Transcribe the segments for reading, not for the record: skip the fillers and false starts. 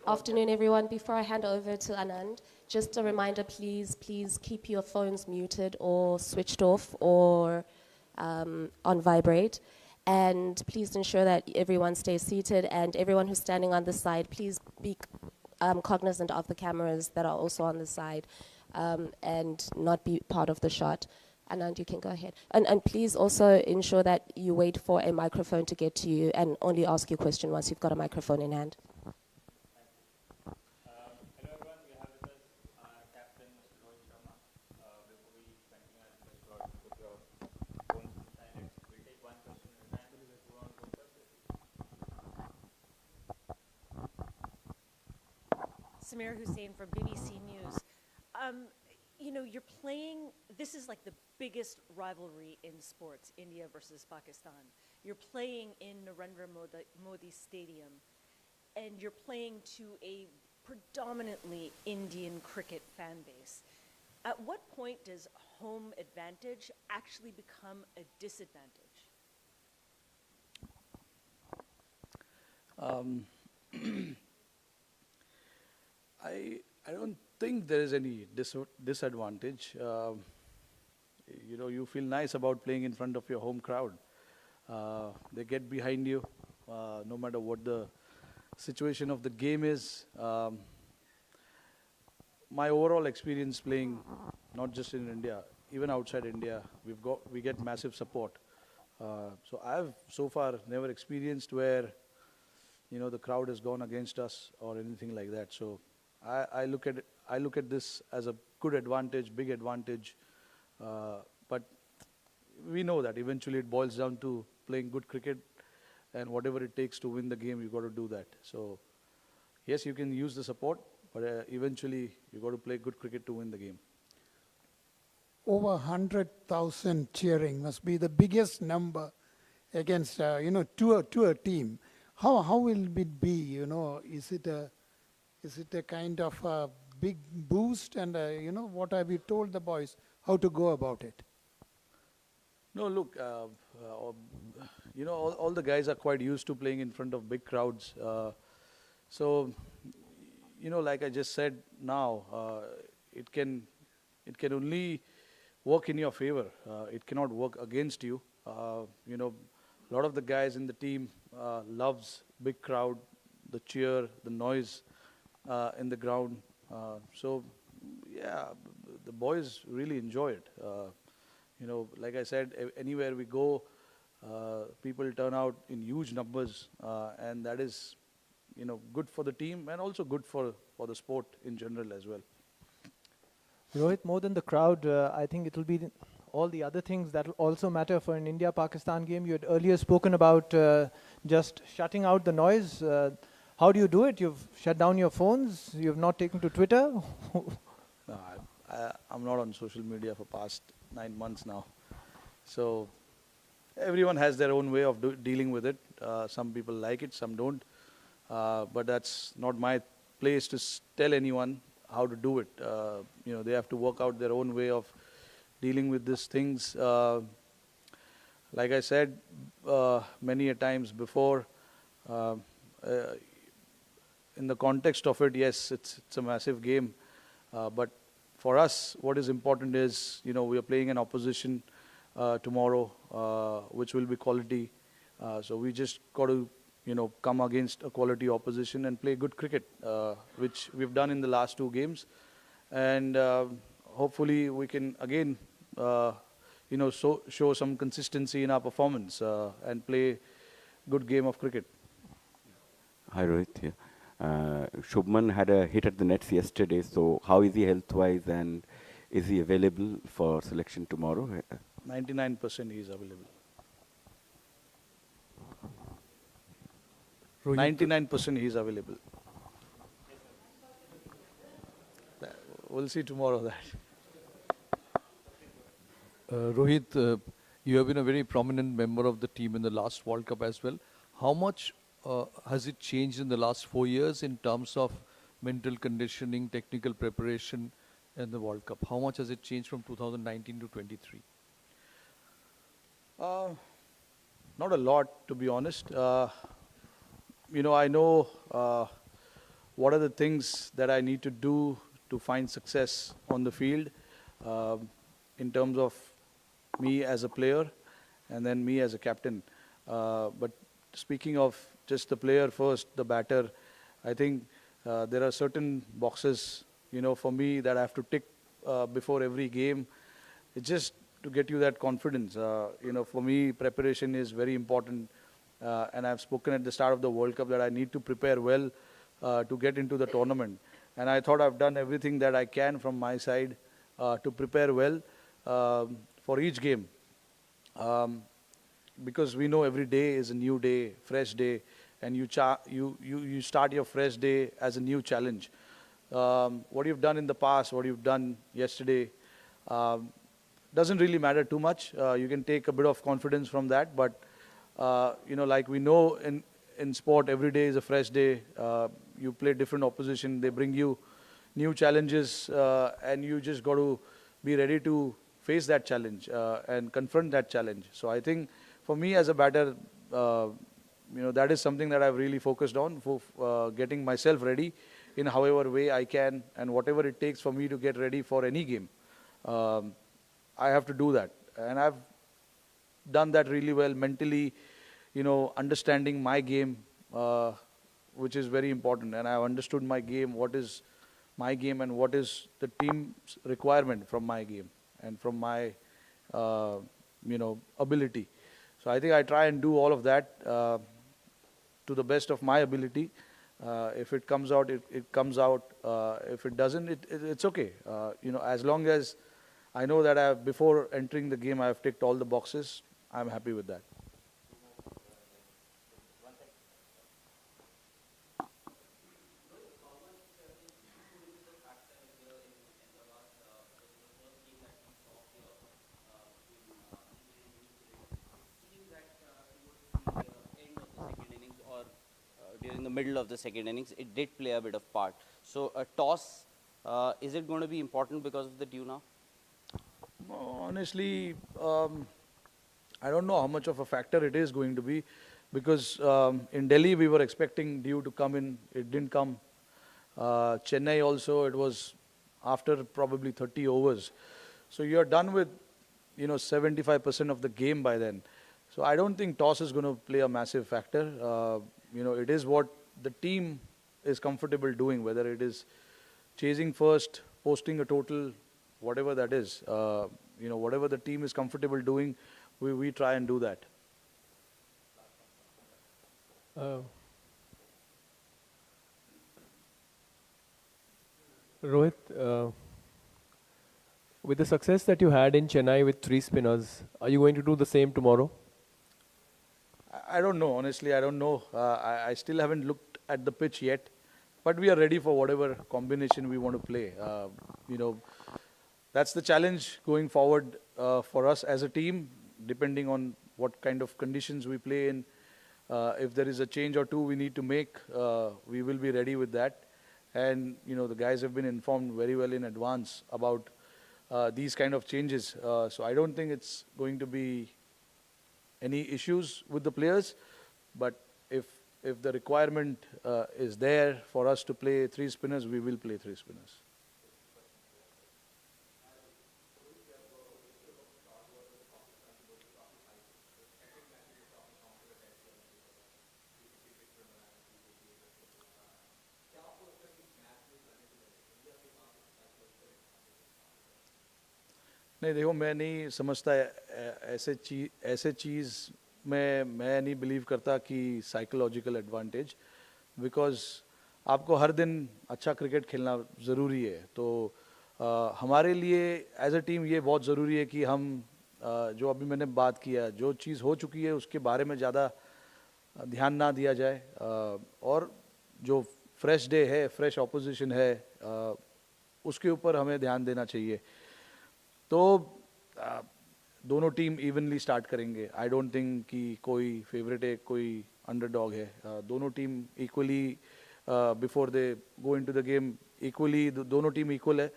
Afternoon, everyone. Before I hand over to Anand, just a reminder, please keep your phones muted or switched off or on vibrate. And please ensure that everyone stays seated, and everyone who's standing on the side, please be cognizant of the cameras that are also on the side and not be part of the shot. Anand, you can go ahead. And please also ensure that you wait for a microphone to get to you and only ask your question once you've got a microphone in hand. Hello everyone, we have with us our captain, Mr. Rohit Sharma. Before we continue, I'll request Rohit to put your phones in silence. We'll take one question at a time. Who wants to go first? Samir Hussain from BBC News. You know, you're playing, this is like the biggest rivalry in sports, India versus Pakistan. You're playing in Narendra Modi Stadium, and you're playing to a predominantly Indian cricket fan base. At what point does home advantage actually become a disadvantage? I don't think there is any disadvantage. You know, you feel nice about playing in front of your home crowd. They get behind you, no matter what the situation of the game is. My overall experience playing, not just in India, even outside India, we get massive support. So I've so far never experienced where, you know, the crowd has gone against us or anything like that. So I look at this as a good advantage, big advantage. But we know that eventually it boils down to playing good cricket, and whatever it takes to win the game, you got to do that. So yes, you can use the support, but eventually you got to play good cricket to win the game. Over 100,000 cheering must be the biggest number against, to a team. How will it be? You know, is it a kind of a big boost? And what have you told the boys how to go about it? No, look, you know, all the guys are quite used to playing in front of big crowds. So, you know, like I just said now, it can only work in your favor. It cannot work against you. You know, a lot of the guys in the team loves big crowd, the cheer, the noise in the ground. So, yeah, the boys really enjoy it. You know, like I said, anywhere we go, people turn out in huge numbers, and that is, you know, good for the team and also good for the sport in general as well. Rohit, more than the crowd, I think it will be all the other things that will also matter for an India-Pakistan game. You had earlier spoken about just shutting out the noise. How do you do it? You've shut down your phones? You've not taken to Twitter? No, I'm not on social media for past 9 months now. So everyone has their own way of dealing with it. Some people like it, some don't. But that's not my place to tell anyone how to do it. You know, they have to work out their own way of dealing with these things. Like I said many a times before, in the context of it, yes, it's a massive game. But for us, what is important is, you know, we are playing an opposition tomorrow, which will be quality. So we just got to, you know, come against a quality opposition and play good cricket, which we've done in the last 2 games. And hopefully we can again, you know, show some consistency in our performance and play good game of cricket. Hi Rohit here. Shubman had a hit at the nets yesterday, so how is he health-wise and is he available for selection tomorrow? 99% he is available. Rohit, 99% he is available. We'll see tomorrow that. Rohit, you have been a very prominent member of the team in the last World Cup as well. How much has it changed in the last 4 years in terms of mental conditioning, technical preparation in the World Cup? How much has it changed from 2019 to 23? Not a lot, to be honest. You know, I know what are the things that I need to do to find success on the field, um, in terms of me as a player and then me as a captain. But speaking of just the player first, the batter, I think there are certain boxes, for me that I have to tick before every game. It's just to get you that confidence. For me, preparation is very important. And I've spoken at the start of the World Cup that I need to prepare well to get into the tournament. And I thought I've done everything that I can from my side to prepare well for each game. Um, because we know every day is a new day, fresh day, and you start your fresh day as a new challenge. What you've done in the past, what you've done yesterday, um, doesn't really matter too much. You can take a bit of confidence from that, but like we know in sport, every day is a fresh day. You play different opposition, they bring you new challenges, and you just got to be ready to face that challenge and confront that challenge. So I think for me as a batter, that is something that I've really focused on, for getting myself ready in however way I can, and whatever it takes for me to get ready for any game. I have to do that, and I've done that really well mentally, understanding my game, which is very important, and I've understood my game, what is my game and what is the team's requirement from my game and from my ability. So I think I try and do all of that to the best of my ability. If it comes out, it comes out. If it doesn't, it's okay. As long as I know that before entering the game, I have ticked all the boxes, I'm happy with that. End of the second innings or during the middle of the second innings, it did play a bit of part. So a toss, is it going to be important because of the dew now? Honestly, I don't know how much of a factor it is going to be, because in Delhi we were expecting dew to come in, it didn't come. Chennai also, it was after probably 30 overs. So you're done with 75% of the game by then. So I don't think toss is going to play a massive factor. It is what the team is comfortable doing, whether it is chasing first, posting a total, whatever that is. Whatever the team is comfortable doing, we try and do that. Rohit, with the success that you had in Chennai with 3 spinners, are you going to do the same tomorrow? I don't know, honestly, I don't know. I still haven't looked at the pitch yet, but we are ready for whatever combination we want to play. That's the challenge going forward for us as a team, depending on what kind of conditions we play in. If there is a change or two we need to make, we will be ready with that. And, the guys have been informed very well in advance about these kind of changes. So I don't think it's going to be any issues with the players. But if the requirement is there for us to play 3 spinners, we will play 3 spinners. नहीं देखो, मैं नहीं समझता ऐसे चीज़ में मैं नहीं believe करता कि साइकोलॉजिकल एडवांटेज, बिकॉज आपको हर दिन अच्छा क्रिकेट खेलना ज़रूरी है. तो हमारे लिए एज अ टीम ये बहुत ज़रूरी है कि हम जो अभी मैंने बात किया, जो चीज़ हो चुकी है उसके बारे में ज़्यादा ध्यान ना दिया जाए, और जो फ्रेश डे है, फ्रेश ऑपोजिशन है, उसके ऊपर हमें ध्यान देना चाहिए. तो दोनों टीम इवनली स्टार्ट करेंगे. आई डोंट थिंक कि कोई फेवरेट है, कोई अंडरडॉग है. दोनों team equally before they go into the game, equally दोनों टीम इक्वल है.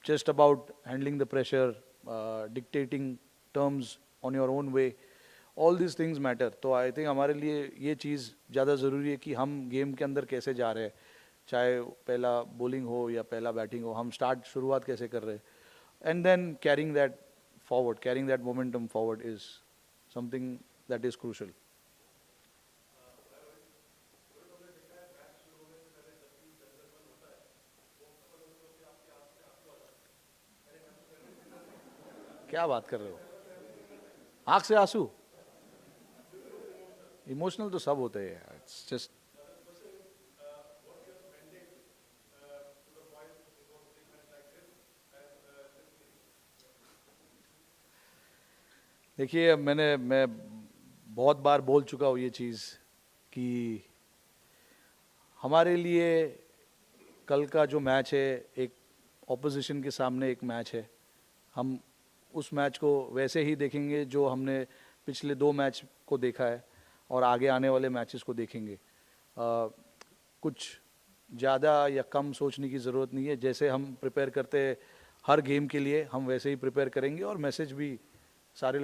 Just about handling the pressure, dictating terms on your own way, all this things matter. तो I think हमारे लिए ये चीज़ ज़्यादा ज़रूरी है कि हम गेम के अंदर कैसे जा रहे हैं, चाहे पहला बॉलिंग हो या पहला बैटिंग हो, हम शुरुआत कैसे कर रहे हैं. And then carrying that forward, carrying that momentum forward is something that is crucial. क्या बात कर रहे हो? आंख से आंसू? इमोशनल तो सब होते हैं. इट्स जस्ट देखिए, मैं बहुत बार बोल चुका हूँ ये चीज़ कि हमारे लिए कल का जो मैच है एक ऑपोजिशन के सामने एक मैच है. हम उस मैच को वैसे ही देखेंगे जो हमने पिछले 2 मैच को देखा है और आगे आने वाले मैचेस को देखेंगे. कुछ ज़्यादा या कम सोचने की ज़रूरत नहीं है. जैसे हम प्रिपेयर करते हैं हर गेम के लिए, हम वैसे ही प्रिपेयर करेंगे और मैसेज भी सारे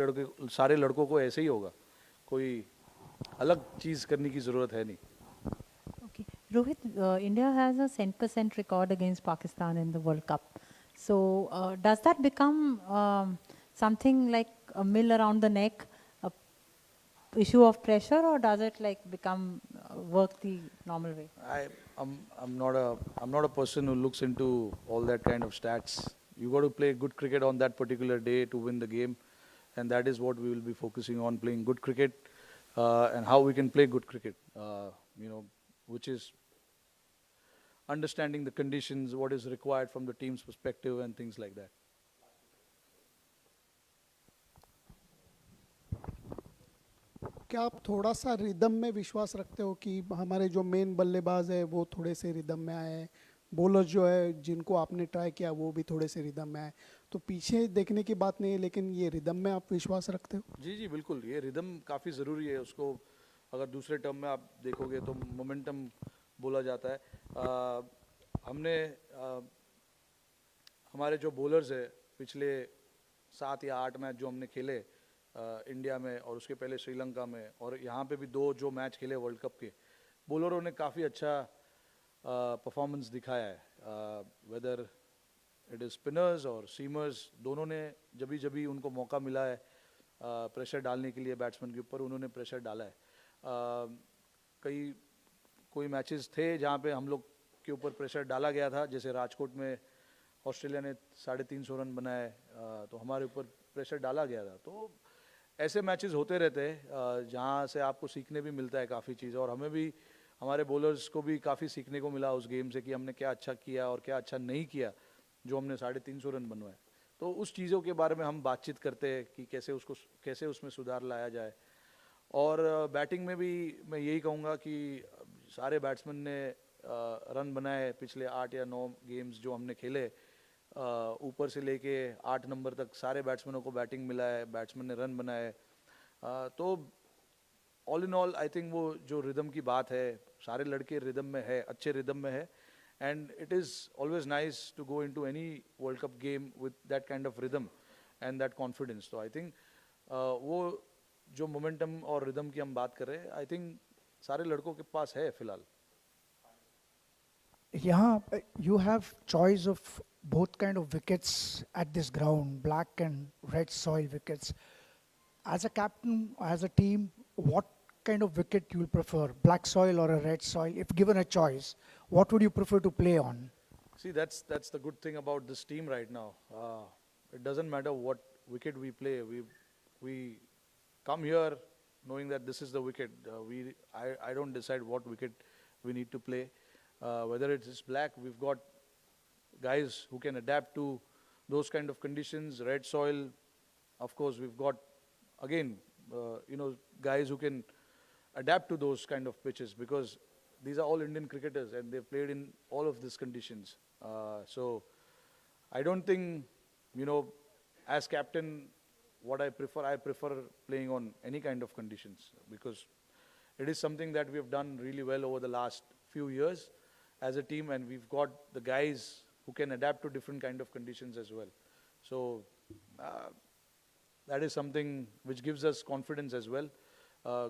लड़कों को ऐसे ही होगा. कोई अलग चीज़ करने की ज़रूरत है नहीं. Okay. Rohit, India has a 100% record against Pakistan in the World Cup. So does that become something like a mill around the neck, a issue of pressure, or does it like become work the normal way? I'm not a person who looks into all that kind of stats. You got to play good cricket on that particular day to win the game, and that is what we will be focusing on, playing good cricket and how we can play good cricket. Which is understanding the conditions, what is required from the team's perspective and things like that. क्या आप थोड़ा सा rhythm में विश्वास रखते हो कि हमारे जो मेन बल्लेबाज है वो थोड़े से रिदम में आए, बॉलर जो है जिनको आपने ट्राई किया वो भी थोड़े से रिदम में आए, तो पीछे देखने की बात नहीं है लेकिन ये रिदम में आप विश्वास रखते हो? जी बिल्कुल, ये रिदम काफ़ी ज़रूरी है. उसको अगर दूसरे टर्म में आप देखोगे तो मोमेंटम बोला जाता है. हमारे जो बॉलर्स है पिछले 7 या 8 मैच जो हमने खेले इंडिया में और उसके पहले श्रीलंका में और यहाँ पे भी 2 जो मैच खेले वर्ल्ड कप के, बॉलरों ने काफ़ी अच्छा परफॉर्मेंस दिखाया है. वेदर इट इज़ स्पिनर्स और सीमर्स, दोनों ने जब उनको मौका मिला है प्रेशर डालने के लिए बैट्समैन के ऊपर, उन्होंने प्रेशर डाला है. कोई मैचेस थे जहाँ पे हम लोग के ऊपर प्रेशर डाला गया था, जैसे राजकोट में ऑस्ट्रेलिया ने 350 रन बनाए तो हमारे ऊपर प्रेशर डाला गया था. तो ऐसे मैचेस होते रहते हैं जहाँ से आपको सीखने भी मिलता है काफ़ी चीज़, और हमें भी, हमारे बॉलर्स को भी काफ़ी सीखने को मिला उस गेम से कि हमने क्या अच्छा किया और क्या अच्छा नहीं किया जो हमने 350 रन बनवाए. तो उस चीज़ों के बारे में हम बातचीत करते हैं कि कैसे उसमें सुधार लाया जाए. और बैटिंग में भी मैं यही कहूँगा कि सारे बैट्समैन ने रन बनाए पिछले 8 या 9 गेम्स जो हमने खेले, ऊपर से लेके 8 नंबर तक सारे बैट्समैनों को बैटिंग मिला है, बैट्समैन ने रन बनाए. तो all in all I think वो जो रिदम की बात है, सारे लड़के रिदम में है, अच्छे रिदम में है, and it is always nice to go into any world cup game with that kind of rhythm and that confidence. तो आई थिंक वो जो मोमेंटम और रिदम की हम बात कर रहे हैं, आई थिंक सारे लड़कों के पास है फिलहाल. यहाँ you have choice of both kind of wickets at this ground, black and red soil wickets. As a captain, as a team, what kind of wicket you will prefer, black soil or a red soil? If given a choice, what would you prefer to play on? See, that's the good thing about this team right now. It doesn't matter what wicket we play. We come here knowing that this is the wicket. I don't decide what wicket we need to play. Whether it is black, we've got guys who can adapt to those kind of conditions. Red soil, of course, we've got again, guys who can adapt to those kind of pitches, because these are all Indian cricketers and they've played in all of these conditions. So I don't think, as captain, what I prefer playing on any kind of conditions, because it is something that we have done really well over the last few years as a team, and we've got the guys who can adapt to different kind of conditions as well. So that is something which gives us confidence as well,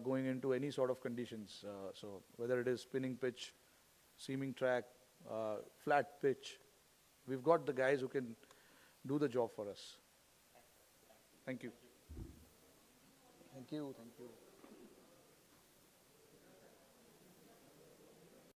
going into any sort of conditions. So whether it is spinning pitch, seaming track, flat pitch, we've got the guys who can do the job for us. Thank you. Thank you. Thank you.